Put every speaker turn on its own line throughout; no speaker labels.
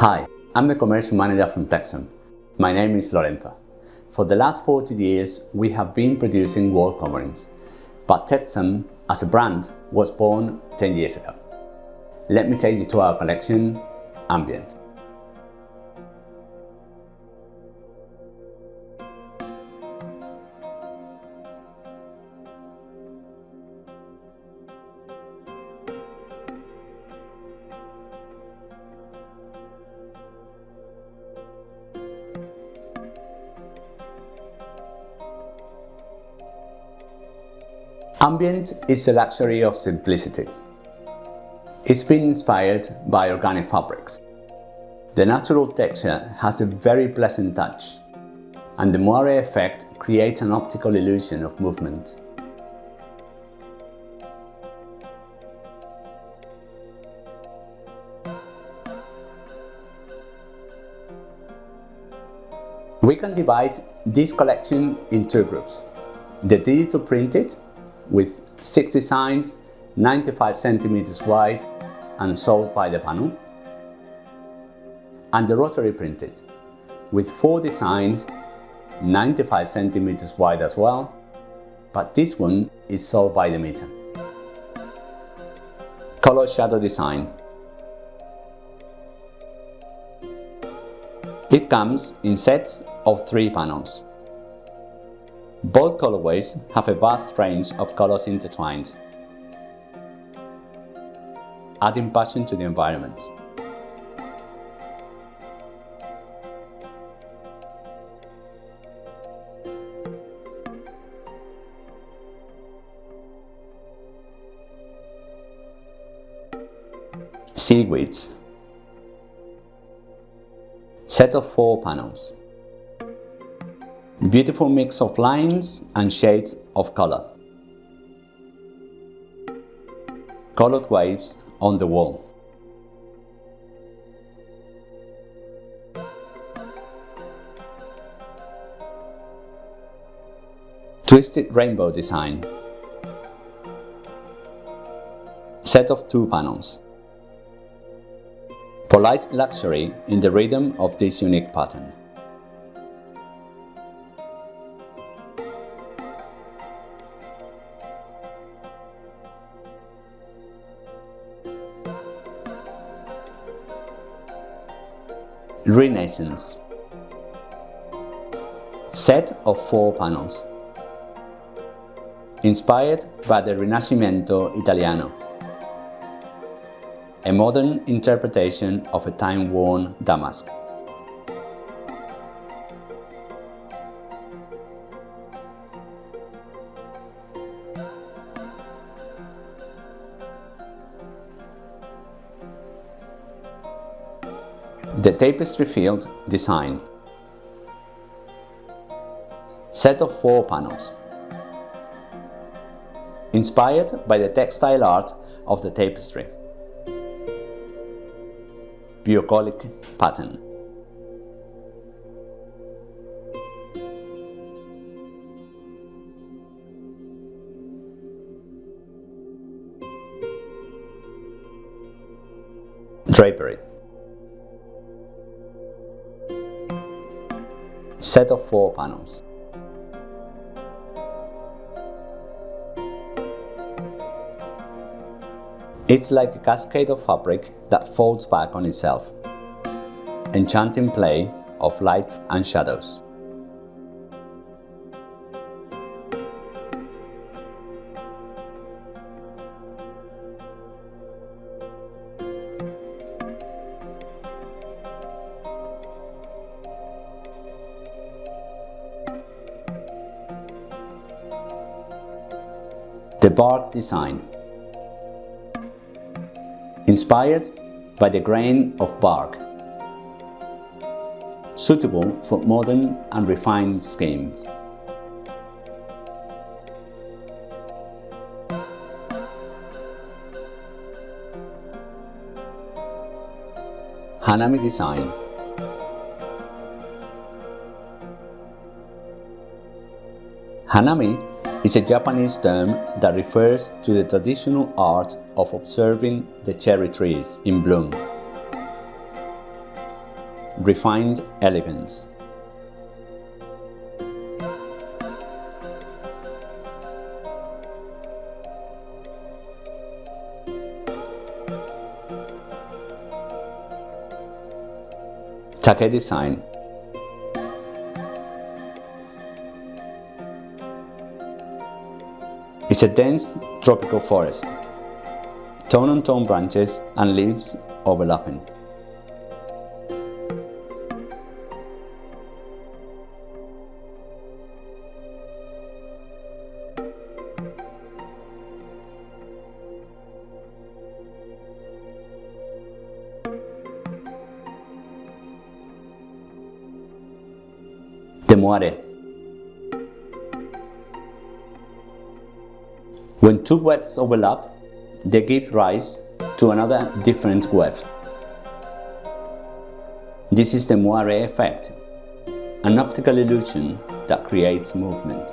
Hi, I'm the commercial manager from Texam. My name is Lorenzo. For the last 40 years, we have been producing wall coverings, but Texam, as a brand, was born 10 years ago. Let me take you to our collection, Ambient. Ambient is the luxury of simplicity. It's been inspired by organic fabrics. The natural texture has a very pleasant touch, and the moire effect creates an optical illusion of movement. We can divide this collection in two groups: the digital printed, with 6 designs, 95 centimeters wide and sold by the panel, and the rotary printed, with 4 designs, 95 centimeters wide as well, but this one is sold by the meter. Color shadow design. It comes in sets of 3 panels. Both colorways have a vast range of colors intertwined, adding passion to the environment. Seaweeds. Set of 4 panels. Beautiful mix of lines and shades of color. Colored waves on the wall. Twisted rainbow design. Set of 2 panels. Polite luxury in the rhythm of this unique pattern. Renaissance. Set of 4 panels. Inspired by the Rinascimento Italiano, a modern interpretation of a time-worn damask. The tapestry-filled design. Set of 4 panels. Inspired by the textile art of the tapestry. Bucolic pattern. Drapery. Set of 4 panels. It's like a cascade of fabric that folds back on itself. Enchanting play of light and shadows. The bark design. Inspired by the grain of bark. Suitable for modern and refined schemes. Hanami design. Hanami is a Japanese term that refers to the traditional art of observing the cherry trees in bloom. refined elegance. Take design. It's a dense tropical forest, tone-on-tone branches and leaves overlapping. The moire. When two webs overlap, they give rise to another different web. This is the moire effect, an optical illusion that creates movement.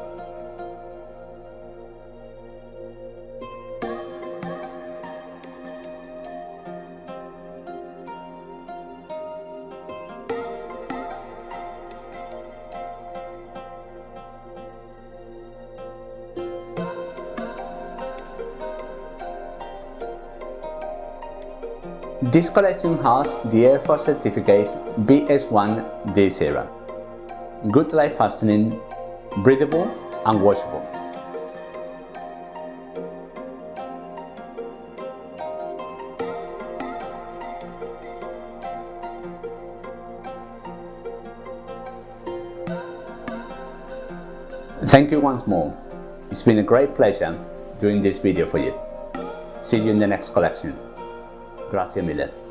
This collection has the Air Force certificate BS1D0. Good light fastening, breathable and washable. Thank you once more. It's been a great pleasure doing this video for you. See you in the next collection. Grazie mille.